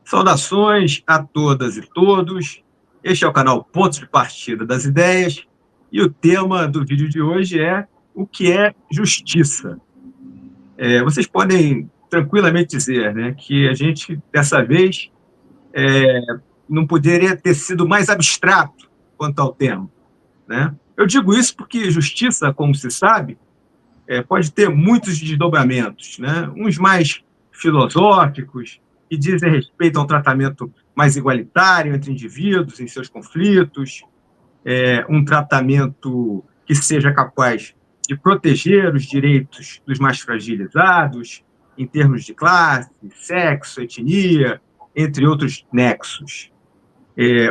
Saudações a todas e todos. Este é o canal Pontos de Partida das Ideias e o tema do vídeo de hoje é o que é justiça. Vocês podem tranquilamente dizer, né, que a gente, dessa vez, não poderia ter sido mais abstrato quanto ao tema, né? Eu digo isso porque justiça, como se sabe, pode ter muitos desdobramentos, né? Uns mais filosóficos, que dizem respeito a um tratamento mais igualitário entre indivíduos em seus conflitos, um tratamento que seja capaz de proteger os direitos dos mais fragilizados, em termos de classe, sexo, etnia, entre outros nexos.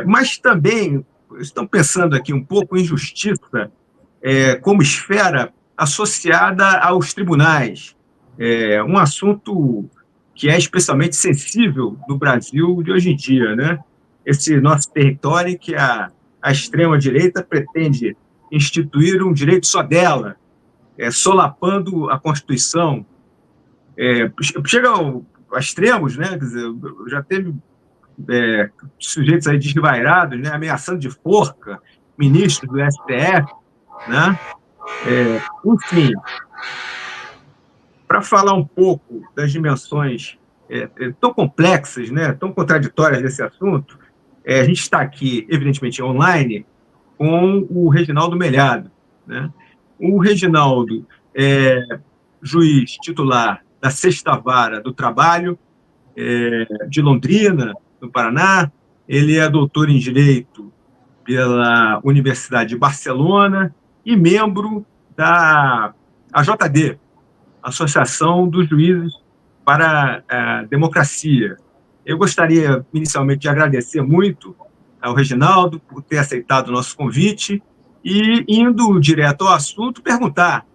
Mas também estão pensando aqui um pouco em justiça como esfera associada aos tribunais, um assunto que é especialmente sensível no Brasil de hoje em dia, né? Esse nosso território em que a extrema-direita pretende instituir um direito só dela, solapando a Constituição. Chega a extremos, né? Quer dizer, já teve sujeitos aí desvairados, né? Ameaçando de forca ministros do STF, né? Enfim, para falar um pouco das dimensões tão complexas, né, tão contraditórias desse assunto, a gente está aqui, evidentemente, online, com o Reginaldo Melhado, né? O Reginaldo é juiz titular da Sexta Vara do Trabalho de Londrina, no Paraná. Ele é doutor em Direito pela Universidade de Barcelona e membro da AJD, Associação dos Juízes para a Democracia. Eu gostaria, inicialmente, de agradecer muito ao Reginaldo por ter aceitado o nosso convite e, indo direto ao assunto, perguntar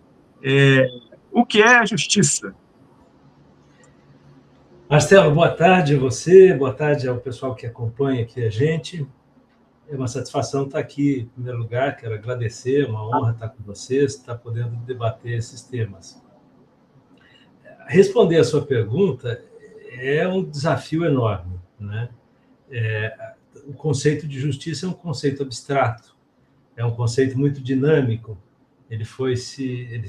o que é a justiça? Marcelo, boa tarde a você, boa tarde ao pessoal que acompanha aqui a gente. É uma satisfação estar aqui, em primeiro lugar, quero agradecer, é uma honra estar com vocês, estar podendo debater esses temas. Responder a sua pergunta é um desafio enorme, né? O conceito de justiça é um conceito abstrato, é um conceito muito dinâmico, ele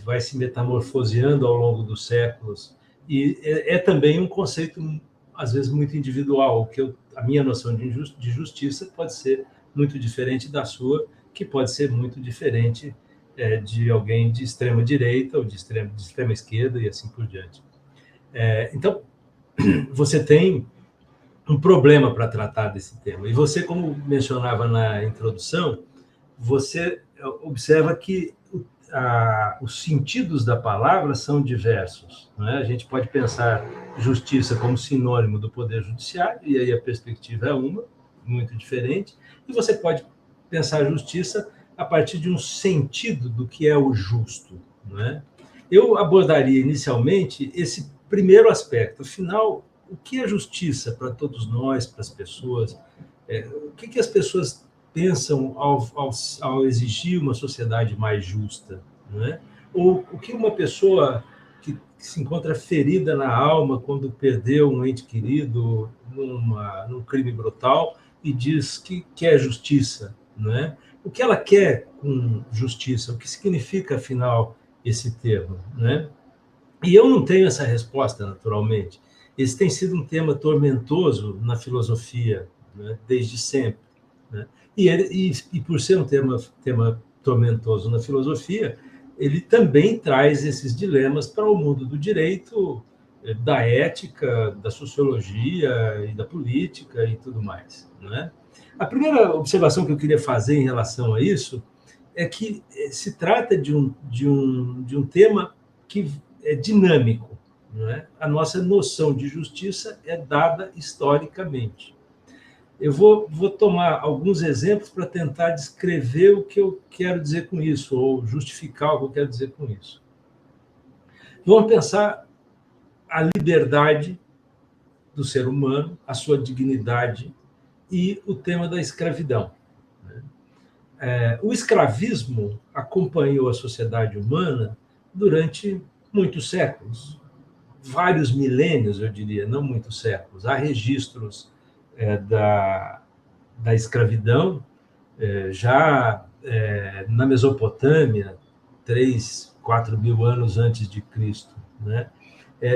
vai se metamorfoseando ao longo dos séculos, e é também um conceito, às vezes, muito individual, a minha noção de justiça pode ser muito diferente da sua, que pode ser muito diferente de alguém de extrema direita ou de extrema esquerda e assim por diante. Então, você tem um problema para tratar desse tema. E você, como mencionava na introdução, você observa que os sentidos da palavra são diversos, não é? A gente pode pensar justiça como sinônimo do poder judiciário, e aí a perspectiva é uma, muito diferente, e você pode pensar justiça a partir de um sentido do que é o justo, não é? Eu abordaria inicialmente esse primeiro aspecto. Afinal, o que é justiça para todos nós, para as pessoas? O que as pessoas pensam ao exigir uma sociedade mais justa, não é? Ou o que uma pessoa que se encontra ferida na alma quando perdeu um ente querido num crime brutal e diz que quer justiça, não é? O que ela quer com justiça? O que significa, afinal, esse termo, não é? E eu não tenho essa resposta, naturalmente. Esse tem sido um tema tormentoso na filosofia, né, desde sempre, né? E por ser um tema tormentoso na filosofia, ele também traz esses dilemas para o mundo do direito, da ética, da sociologia e da política e tudo mais, né? A primeira observação que eu queria fazer em relação a isso é que se trata de um tema que é dinâmico, não é? A nossa noção de justiça é dada historicamente. Eu vou tomar alguns exemplos para tentar descrever o que eu quero dizer com isso, ou justificar o que eu quero dizer com isso. Vamos pensar a liberdade do ser humano, a sua dignidade e o tema da escravidão. O escravismo acompanhou a sociedade humana durante muitos séculos, vários milênios, eu diria, não muitos séculos. Há registros da escravidão, já na Mesopotâmia, 3, 4 mil anos antes de Cristo, né?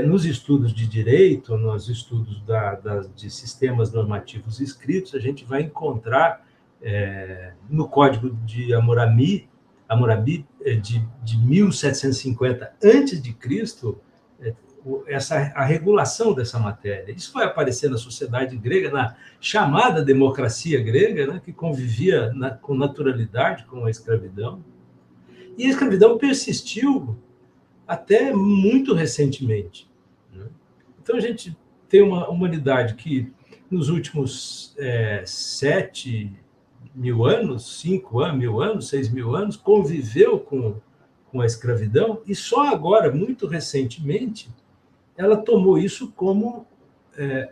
Nos estudos de direito, nos estudos de sistemas normativos escritos, a gente vai encontrar no Código de Hammurabi de 1750 antes de Cristo, a regulação dessa matéria. Isso vai aparecer na sociedade grega, na chamada democracia grega, né, que convivia com naturalidade com a escravidão. E a escravidão persistiu até muito recentemente, né? Então, a gente tem uma humanidade que, nos últimos 7 mil anos, 5 mil anos, 6 mil anos, conviveu com a escravidão, e só agora, muito recentemente, ela tomou isso como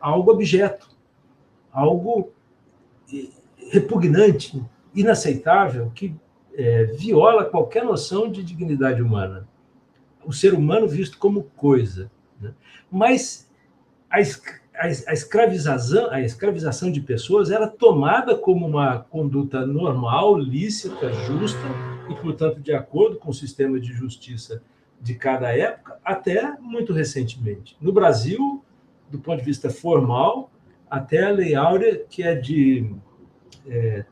algo objeto, algo repugnante, inaceitável, que viola qualquer noção de dignidade humana. O ser humano visto como coisa, né? Mas a escravização de pessoas era tomada como uma conduta normal, lícita, justa e, portanto, de acordo com o sistema de justiça de cada época, até muito recentemente. No Brasil, do ponto de vista formal, até a Lei Áurea, que é de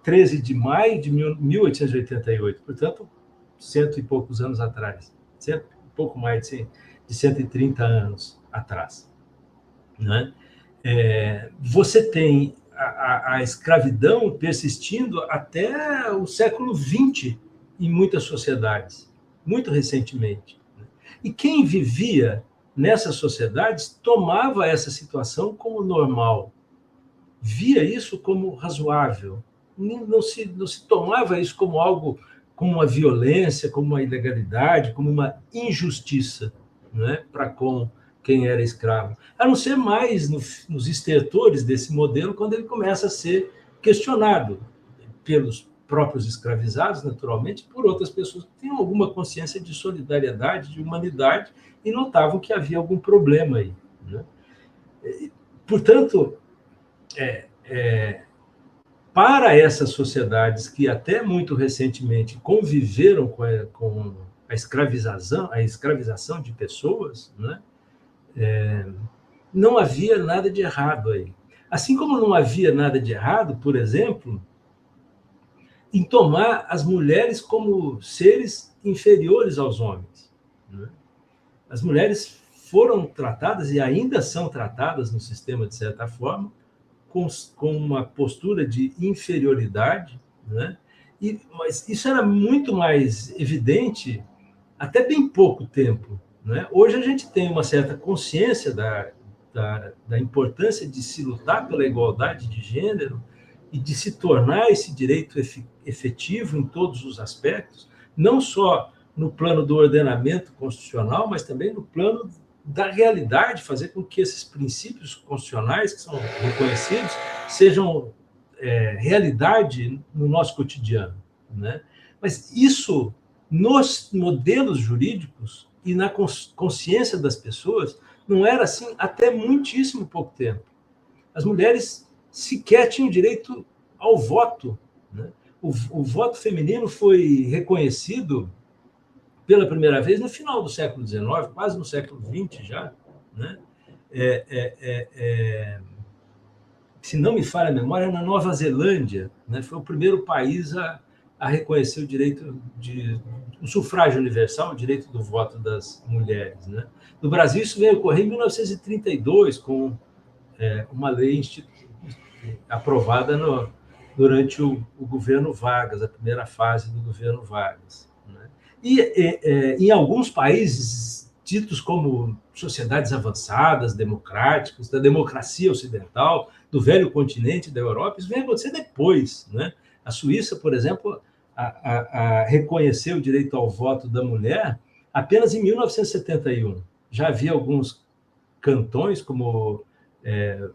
13 de maio de 1888, portanto, 100 e poucos anos atrás, pouco mais de 130 anos atrás, né? Você tem a escravidão persistindo até o século XX em muitas sociedades, muito recentemente. E quem vivia nessas sociedades tomava essa situação como normal, via isso como razoável, não se tomava isso como algo, como uma violência, como uma ilegalidade, como uma injustiça, né, para com quem era escravo. A não ser mais nos estertores desse modelo, quando ele começa a ser questionado pelos próprios escravizados, naturalmente, por outras pessoas que tinham alguma consciência de solidariedade, de humanidade, e notavam que havia algum problema aí, né? Portanto, para essas sociedades que até muito recentemente conviveram com a escravização de pessoas, né, não havia nada de errado aí. Assim como não havia nada de errado, por exemplo, em tomar as mulheres como seres inferiores aos homens, né? As mulheres foram tratadas e ainda são tratadas no sistema, de certa forma, com uma postura de inferioridade, né? Mas isso era muito mais evidente até bem pouco tempo, né? Hoje a gente tem uma certa consciência da importância de se lutar pela igualdade de gênero e de se tornar esse direito efetivo em todos os aspectos, não só no plano do ordenamento constitucional, mas também no plano da realidade, fazer com que esses princípios constitucionais que são reconhecidos sejam realidade no nosso cotidiano, né? Mas isso, nos modelos jurídicos e na consciência das pessoas, não era assim até muitíssimo pouco tempo. As mulheres sequer tinham direito ao voto, né? O voto feminino foi reconhecido pela primeira vez no final do século XIX, quase no século XX já, né? Se não me falha a memória, na Nova Zelândia, né? Foi o primeiro país a reconhecer o direito o sufrágio universal, o direito do voto das mulheres, né? No Brasil, isso veio ocorrer em 1932, com uma lei aprovada durante o governo Vargas, a primeira fase do governo Vargas, né? E em alguns países ditos como sociedades avançadas, democráticas, da democracia ocidental, do velho continente da Europa, isso vem acontecer depois, né? A Suíça, por exemplo, reconheceu o direito ao voto da mulher apenas em 1971. Já havia alguns cantões, como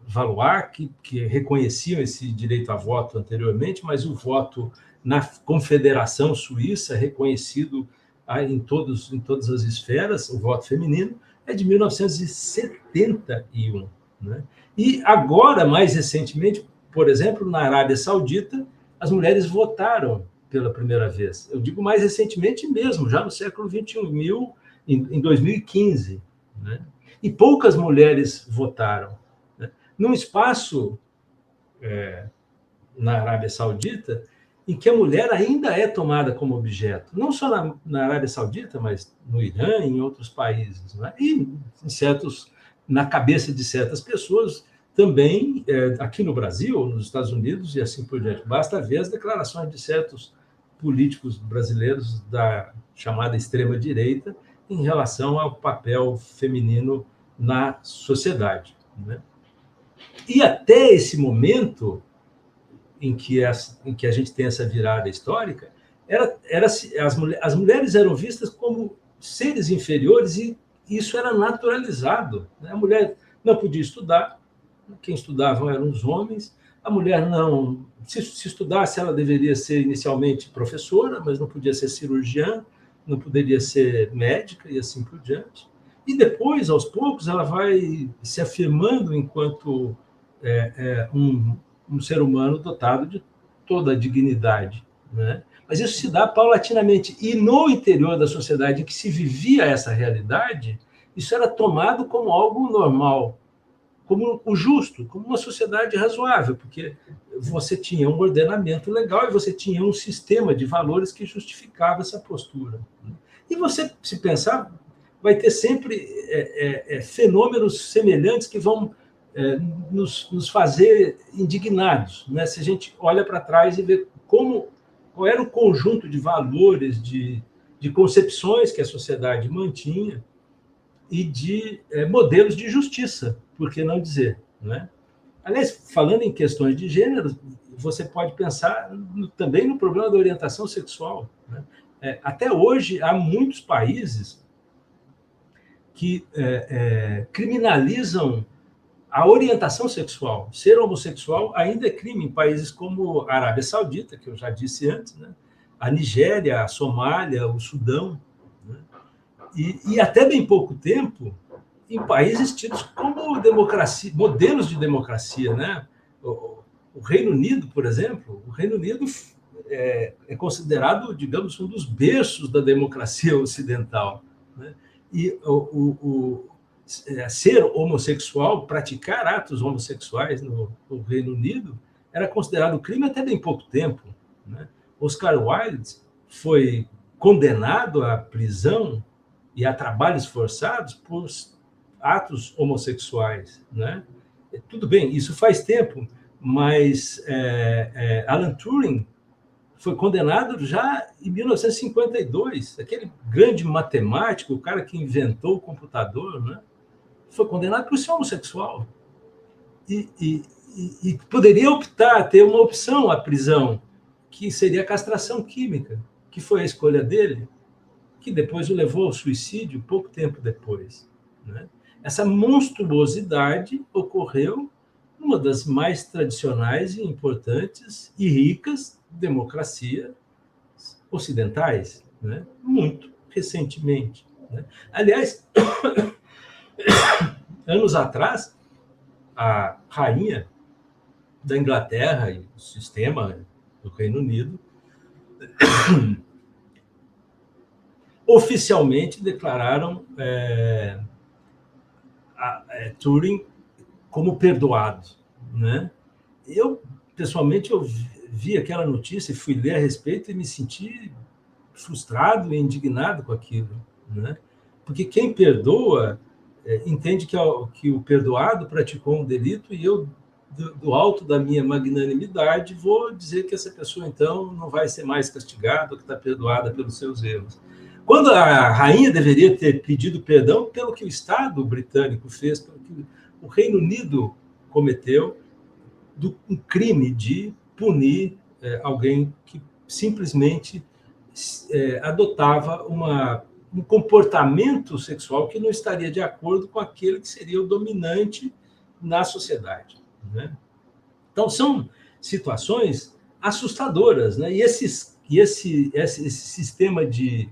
Valois, que reconheciam esse direito a voto anteriormente, mas o voto na Confederação Suíça, reconhecido em todas as esferas, o voto feminino, é de 1971. né? E agora, mais recentemente, por exemplo, na Arábia Saudita, as mulheres votaram pela primeira vez. Eu digo mais recentemente mesmo, já no século XXI, em 2015. Né? E poucas mulheres votaram. Né? Num espaço na Arábia Saudita em que a mulher ainda é tomada como objeto, não só na Arábia Saudita, mas no Irã e em outros países. Né? E na cabeça de certas pessoas, também aqui no Brasil, nos Estados Unidos e assim por diante. Basta ver as declarações de certos políticos brasileiros da chamada extrema-direita em relação ao papel feminino na sociedade. Né? E até esse momento em que a gente tem essa virada histórica, as mulheres eram vistas como seres inferiores e isso era naturalizado. Né? A mulher não podia estudar, quem estudava eram os homens, a mulher não... Se estudasse, ela deveria ser inicialmente professora, mas não podia ser cirurgiã, não poderia ser médica e assim por diante. E depois, aos poucos, ela vai se afirmando enquanto um ser humano dotado de toda a dignidade. Né? Mas isso se dá paulatinamente. E no interior da sociedade em que se vivia essa realidade, isso era tomado como algo normal, como o justo, como uma sociedade razoável, porque você tinha um ordenamento legal e você tinha um sistema de valores que justificava essa postura. E você, se pensar, vai ter sempre fenômenos semelhantes que vão nos fazer indignados. Né? Se a gente olha para trás e vê qual era o conjunto de valores, de concepções que a sociedade mantinha e de modelos de justiça, por que não dizer? Né? Aliás, falando em questões de gênero, você pode pensar também no problema da orientação sexual. Né? Até hoje, há muitos países que criminalizam a orientação sexual. Ser homossexual ainda é crime em países como a Arábia Saudita, que eu já disse antes, né? A Nigéria, a Somália, o Sudão. Né? E até bem pouco tempo, em países tidos como democracia, modelos de democracia. Né? O Reino Unido, por exemplo, o Reino Unido é considerado, digamos, um dos berços da democracia ocidental. Né? E ser homossexual, praticar atos homossexuais no Reino Unido, era considerado crime até bem pouco tempo. Né? Oscar Wilde foi condenado à prisão e a trabalhos forçados por atos homossexuais. Né? Tudo bem, isso faz tempo, mas Alan Turing foi condenado já em 1952, aquele grande matemático, o cara que inventou o computador, né? Foi condenado por ser homossexual. E poderia ter uma opção à prisão, que seria a castração química, que foi a escolha dele, que depois o levou ao suicídio pouco tempo depois. Né? Essa monstruosidade ocorreu numa das mais tradicionais e importantes e ricas democracias ocidentais, né? Muito recentemente. Né? Aliás, anos atrás, a rainha da Inglaterra e o sistema do Reino Unido oficialmente declararam Turing como perdoado. Né? Eu, pessoalmente, vi aquela notícia e fui ler a respeito e me senti frustrado e indignado com aquilo. Né? Porque quem perdoa entende que o perdoado praticou um delito e eu, do alto da minha magnanimidade, vou dizer que essa pessoa, então, não vai ser mais castigada ou que está perdoada pelos seus erros. Quando a rainha deveria ter pedido perdão pelo que o Estado britânico fez, pelo que o Reino Unido cometeu, um crime de punir alguém que simplesmente adotava um comportamento sexual que não estaria de acordo com aquele que seria o dominante na sociedade. Né? Então, são situações assustadoras. Né? E esse sistema de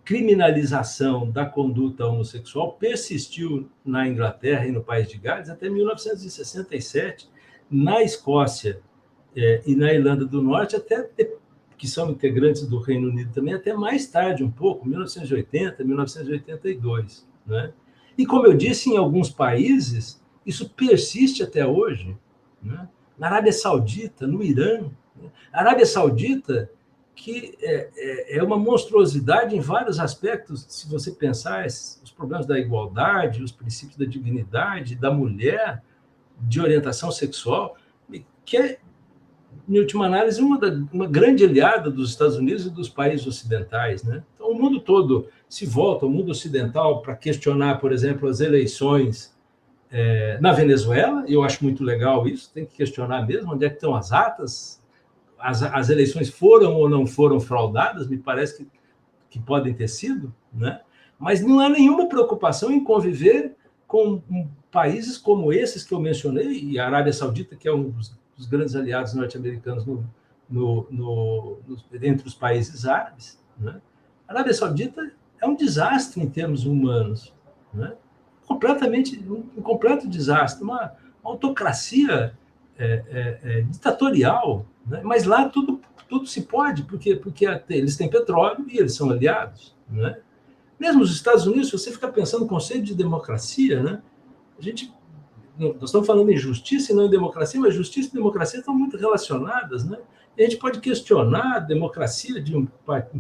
criminalização da conduta homossexual persistiu na Inglaterra e no País de Gales até 1967, na Escócia e na Irlanda do Norte, até que são integrantes do Reino Unido também, até mais tarde, um pouco, 1980, 1982. Né? E, como eu disse, em alguns países, isso persiste até hoje. Né? Na Arábia Saudita, no Irã. Né? A Arábia Saudita, que é uma monstruosidade em vários aspectos, se você pensar os problemas da igualdade, os princípios da dignidade, da mulher, de orientação sexual, que é, em última análise, uma grande aliada dos Estados Unidos e dos países ocidentais. Né? Então, o mundo todo se volta, o mundo ocidental, para questionar, por exemplo, as eleições na Venezuela, e eu acho muito legal isso, tem que questionar mesmo onde é que estão as atas. As eleições foram ou não foram fraudadas, me parece que podem ter sido, né? Mas não há nenhuma preocupação em conviver com países como esses que eu mencionei, e a Arábia Saudita, que é um dos grandes aliados norte-americanos entre os países árabes. Né? A Arábia Saudita é um desastre em termos humanos, né? Um completo desastre, uma autocracia ditatorial. Né? Mas lá tudo se pode, porque eles têm petróleo e eles são aliados. Né? Mesmo os Estados Unidos, se você ficar pensando no conceito de democracia, né? Nós estamos falando em justiça e não em democracia, mas justiça e democracia estão muito relacionadas. Né? E a gente pode questionar a democracia de um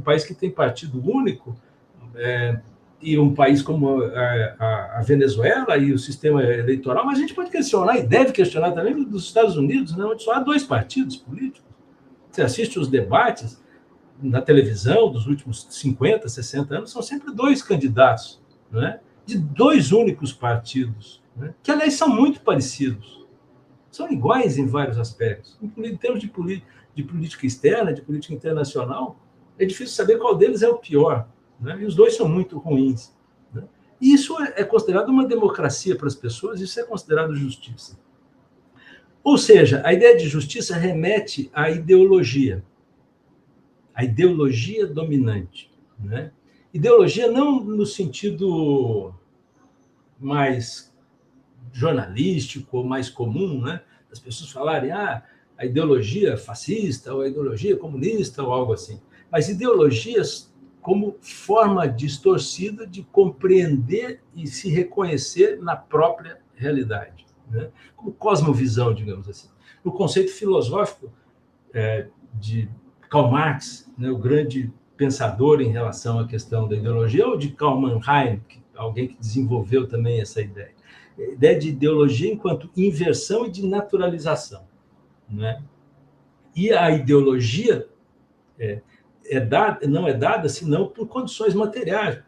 país que tem partido único, e um país como a Venezuela e o sistema eleitoral, mas a gente pode questionar, e deve questionar também, dos Estados Unidos, né, onde só há 2 partidos políticos. Você assiste os debates na televisão dos últimos 50, 60 anos, são sempre 2 candidatos, né, de 2 únicos partidos, né, que, aliás, são muito parecidos. São iguais em vários aspectos. Em termos de política externa, de política internacional, é difícil saber qual deles é o pior. Né? E os 2 são muito ruins. Né? E isso é considerado uma democracia para as pessoas, isso é considerado justiça. Ou seja, a ideia de justiça remete à ideologia, a ideologia dominante. Né? Ideologia não no sentido mais jornalístico ou mais comum, né? As pessoas falarem a ideologia fascista ou a ideologia comunista ou algo assim. Mas ideologias como forma distorcida de compreender e se reconhecer na própria realidade. Né? Como cosmovisão, digamos assim. No conceito filosófico de Karl Marx, né, o grande pensador em relação à questão da ideologia, ou de Karl Mannheim, alguém que desenvolveu também essa ideia. A ideia de ideologia enquanto inversão e de naturalização. Né? E a ideologia não é dada senão por condições materiais,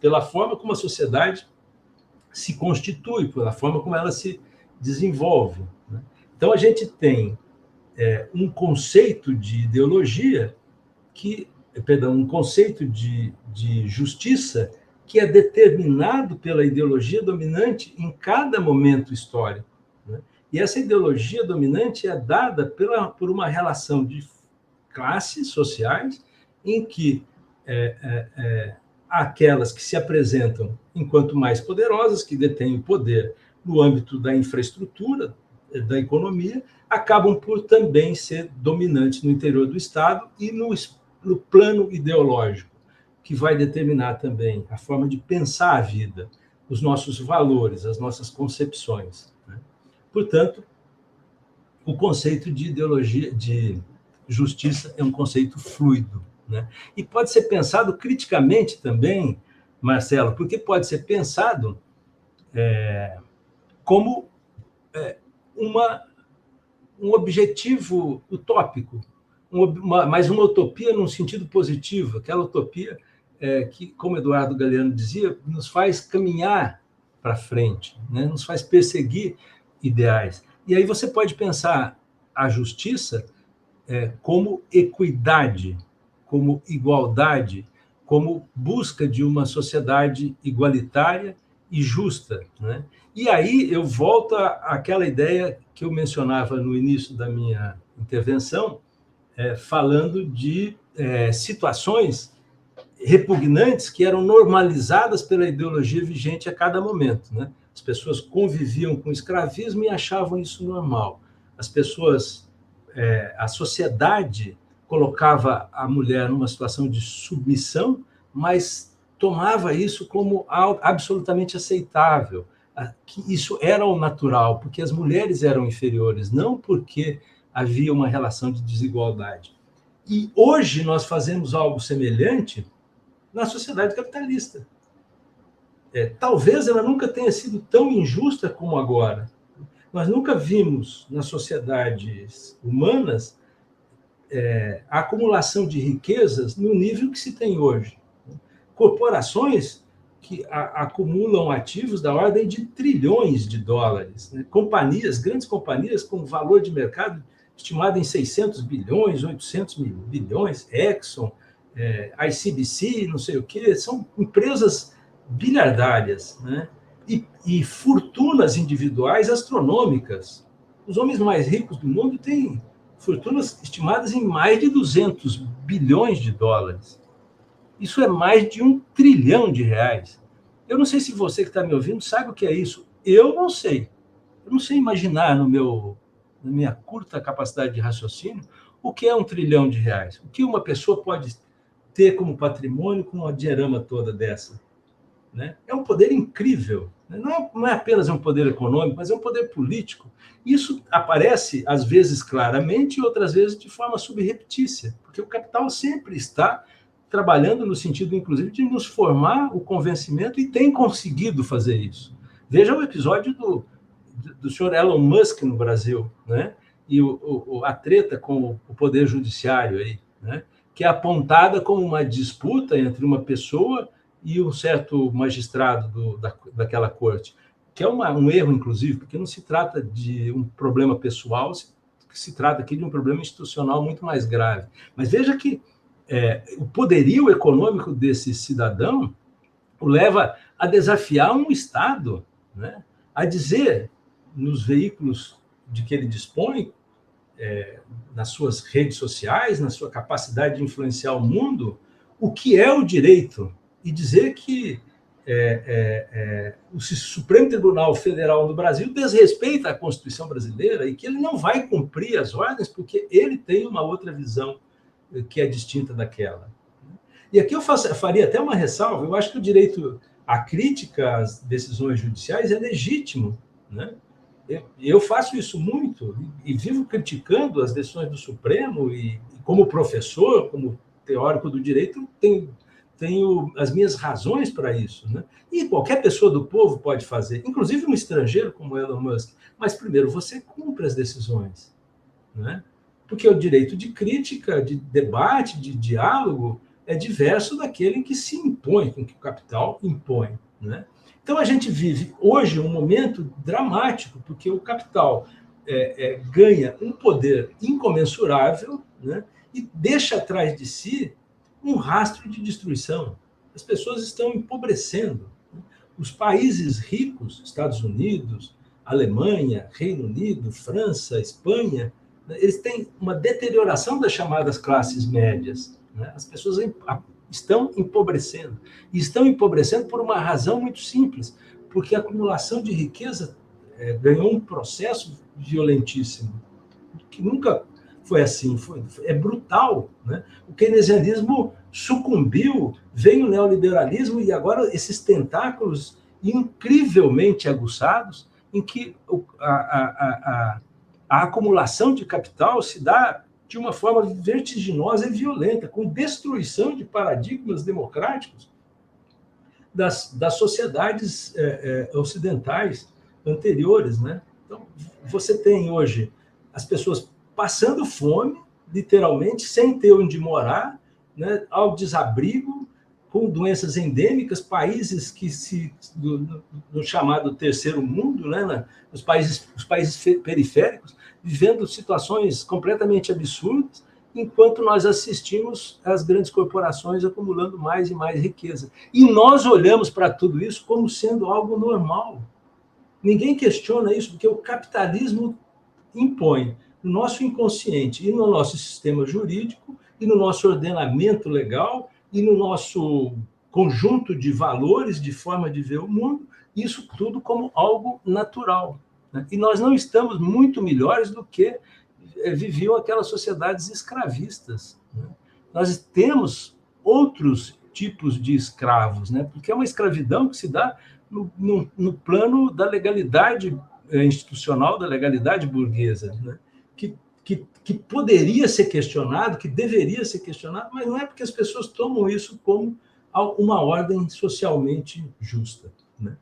pela forma como a sociedade se constitui, pela forma como ela se desenvolve. Né? Então, a gente tem um conceito de ideologia um conceito de justiça que é determinado pela ideologia dominante em cada momento histórico. Né? E essa ideologia dominante é dada por uma relação de classes sociais em que aquelas que se apresentam enquanto mais poderosas, que detêm o poder no âmbito da infraestrutura, da economia, acabam por também ser dominantes no interior do Estado e no plano ideológico, que vai determinar também a forma de pensar a vida, os nossos valores, as nossas concepções. Né? Portanto, o conceito de ideologia, de justiça, é um conceito fluido. Né? E pode ser pensado criticamente também, Marcelo, porque pode ser pensado como um objetivo utópico, mas uma utopia num sentido positivo, aquela utopia que, como Eduardo Galeano dizia, nos faz caminhar para frente, né? Nos faz perseguir ideais. E aí você pode pensar a justiça como equidade, como igualdade, como busca de uma sociedade igualitária e justa. Né? E aí eu volto àquela ideia que eu mencionava no início da minha intervenção, falando de situações repugnantes que eram normalizadas pela ideologia vigente a cada momento, né? As pessoas conviviam com o escravismo e achavam isso normal. As pessoas, a sociedade colocava a mulher numa situação de submissão, mas tomava isso como algo absolutamente aceitável, que isso era o natural, porque as mulheres eram inferiores, não porque havia uma relação de desigualdade. E hoje nós fazemos algo semelhante na sociedade capitalista. Talvez ela nunca tenha sido tão injusta como agora. Nós nunca vimos nas sociedades humanas a acumulação de riquezas no nível que se tem hoje. Corporações que acumulam ativos da ordem de trilhões de dólares. Né? Grandes companhias com valor de mercado estimado em 600 bilhões, 800 bilhões, Exxon, ICBC, não sei o quê, são empresas bilhardárias, né? E fortunas individuais astronômicas. Os homens mais ricos do mundo têm fortunas estimadas em mais de 200 bilhões de dólares. Isso é mais de 1 trilhão de reais. Eu não sei se você que está me ouvindo sabe o que é isso. Eu não sei. Eu não sei imaginar na minha curta capacidade de raciocínio o que é 1 trilhão de reais. O que uma pessoa pode ter como patrimônio com uma dinheirama toda dessa. Né? É um poder incrível. Né? Não é apenas um poder econômico, mas é um poder político. Isso aparece, às vezes, claramente, e outras vezes de forma subreptícia, porque o capital sempre está trabalhando no sentido, inclusive, de nos formar o convencimento e tem conseguido fazer isso. Veja o episódio do senhor Elon Musk no Brasil, né? E a treta com o poder judiciário aí, né? Que é apontada como uma disputa entre uma pessoa e um certo magistrado daquela corte, que é um erro, inclusive, porque não se trata de um problema pessoal, se trata aqui de um problema institucional muito mais grave. Mas veja que o poderio econômico desse cidadão o leva a desafiar um Estado, né? A dizer, nos veículos de que ele dispõe, nas suas redes sociais, na sua capacidade de influenciar o mundo, o que é o direito, e dizer que o Supremo Tribunal Federal do Brasil desrespeita a Constituição brasileira e que ele não vai cumprir as ordens porque ele tem uma outra visão que é distinta daquela. E aqui eu faria até uma ressalva, eu acho que o direito à crítica às decisões judiciais é legítimo, né? Eu faço isso muito e vivo criticando as decisões do Supremo e como professor, como teórico do direito, tenho as minhas razões para isso, né? E qualquer pessoa do povo pode fazer, inclusive um estrangeiro como Elon Musk. Mas, primeiro, você cumpre as decisões, né? Porque o direito de crítica, de debate, de diálogo é diverso daquele em que se impõe, com que o capital impõe, né? Então, a gente vive hoje um momento dramático, porque o capital ganha um poder incomensurável, né? E deixa atrás de si um rastro de destruição. As pessoas estão empobrecendo. Os países ricos, Estados Unidos, Alemanha, Reino Unido, França, Espanha, eles têm uma deterioração das chamadas classes médias, né? As pessoas estão empobrecendo. E estão empobrecendo por uma razão muito simples, porque a acumulação de riqueza ganhou um processo violentíssimo, que nunca foi assim, é brutal, né? O keynesianismo sucumbiu, veio o neoliberalismo e agora esses tentáculos incrivelmente aguçados em que a acumulação de capital se dá de uma forma vertiginosa e violenta, com destruição de paradigmas democráticos das sociedades ocidentais anteriores, né? Então, você tem hoje as pessoas passando fome, literalmente, sem ter onde morar, né, ao desabrigo, com doenças endêmicas, países que no chamado terceiro mundo, né, os países periféricos, vivendo situações completamente absurdas, enquanto nós assistimos às grandes corporações acumulando mais e mais riqueza. E nós olhamos para tudo isso como sendo algo normal. Ninguém questiona isso, porque o capitalismo impõe no nosso inconsciente e no nosso sistema jurídico e no nosso ordenamento legal e no nosso conjunto de valores, de forma de ver o mundo, isso tudo como algo natural, né? E nós não estamos muito melhores do que viviam aquelas sociedades escravistas, né? Nós temos outros tipos de escravos, né? Porque é uma escravidão que se dá no plano da legalidade institucional, da legalidade burguesa, né? Que poderia ser questionado, que deveria ser questionado, mas não é porque as pessoas tomam isso como uma ordem socialmente justa, né?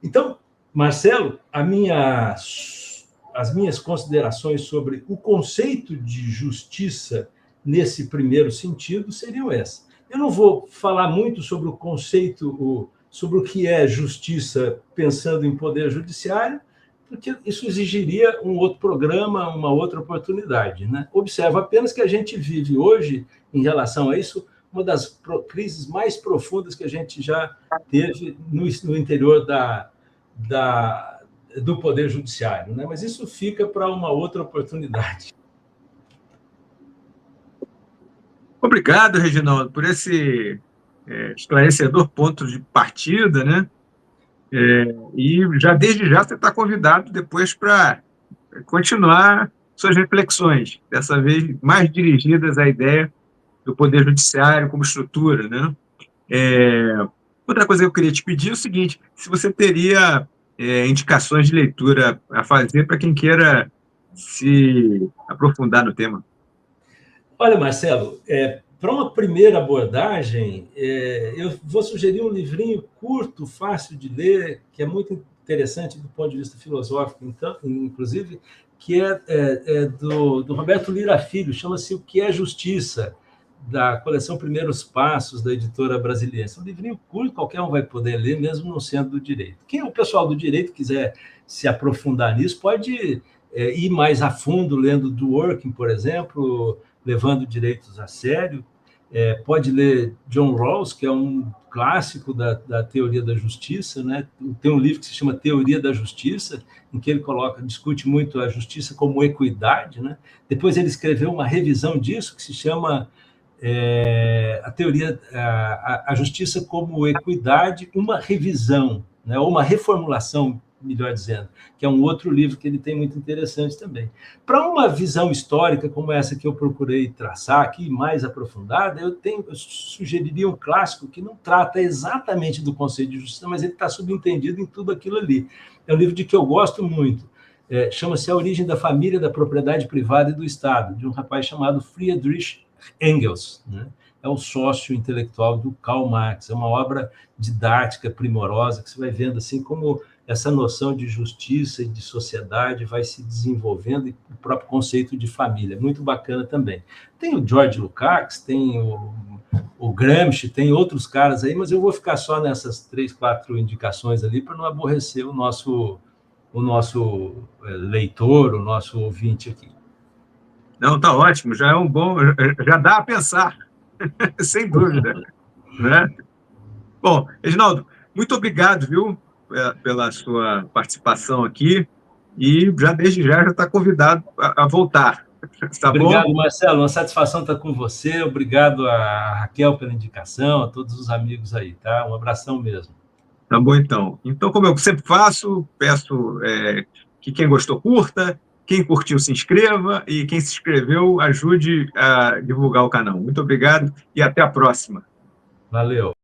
Então, Marcelo, as minhas considerações sobre o conceito de justiça nesse primeiro sentido seriam essas. Eu não vou falar muito sobre o conceito, sobre o que é justiça pensando em poder judiciário, porque isso exigiria um outro programa, uma outra oportunidade, né? Observo apenas que a gente vive hoje, em relação a isso, uma das crises mais profundas que a gente já teve no interior do Poder Judiciário, né? Mas isso fica para uma outra oportunidade. Obrigado, Reginaldo, por esse esclarecedor ponto de partida, né? E já desde já você está convidado depois para continuar suas reflexões, dessa vez mais dirigidas à ideia do Poder Judiciário como estrutura, né? Outra coisa que eu queria te pedir é o seguinte: se você teria indicações de leitura a fazer para quem queira se aprofundar no tema. Olha, Marcelo, para uma primeira abordagem, eu vou sugerir um livrinho curto, fácil de ler, que é muito interessante do ponto de vista filosófico, então, inclusive, que é do Roberto Lira Filho, chama-se O que é Justiça, da coleção Primeiros Passos, da editora brasileira. É um livrinho curto, qualquer um vai poder ler, mesmo não sendo do direito. Quem o pessoal do direito quiser se aprofundar nisso, pode ir mais a fundo, lendo Dworkin, por exemplo, levando direitos a sério. Pode ler John Rawls, que é um clássico da teoria da justiça, né? Tem um livro que se chama Teoria da Justiça, em que ele discute muito a justiça como equidade, né? Depois ele escreveu uma revisão disso, que se chama a teoria, a justiça como equidade, uma revisão, né? Ou uma reformulação, melhor dizendo, que é um outro livro que ele tem muito interessante também. Para uma visão histórica como essa que eu procurei traçar aqui, mais aprofundada, eu sugeriria um clássico que não trata exatamente do conceito de justiça, mas ele está subentendido em tudo aquilo ali. É um livro de que eu gosto muito, chama-se A Origem da Família, da Propriedade Privada e do Estado, de um rapaz chamado Friedrich Engels, né? É o sócio intelectual do Karl Marx. É uma obra didática, primorosa, que você vai vendo assim como essa noção de justiça e de sociedade vai se desenvolvendo, e o próprio conceito de família. Muito bacana também. Tem o George Lukács, tem o Gramsci, tem outros caras aí, mas eu vou ficar só nessas 3, 4 indicações ali para não aborrecer o nosso leitor, o nosso ouvinte aqui. Não, tá ótimo, já é um bom, já dá a pensar, sem dúvida, né? Bom, Reginaldo, muito obrigado, viu, pela sua participação aqui, e já desde já está convidado a voltar, tá Obrigado, bom? Marcelo, uma satisfação estar com você, obrigado a Raquel pela indicação, a todos os amigos aí, tá? Um abração mesmo. Tá bom, então. Então, como eu sempre faço, peço que quem gostou curta, quem curtiu se inscreva e quem se inscreveu ajude a divulgar o canal. Muito obrigado e até a próxima. Valeu.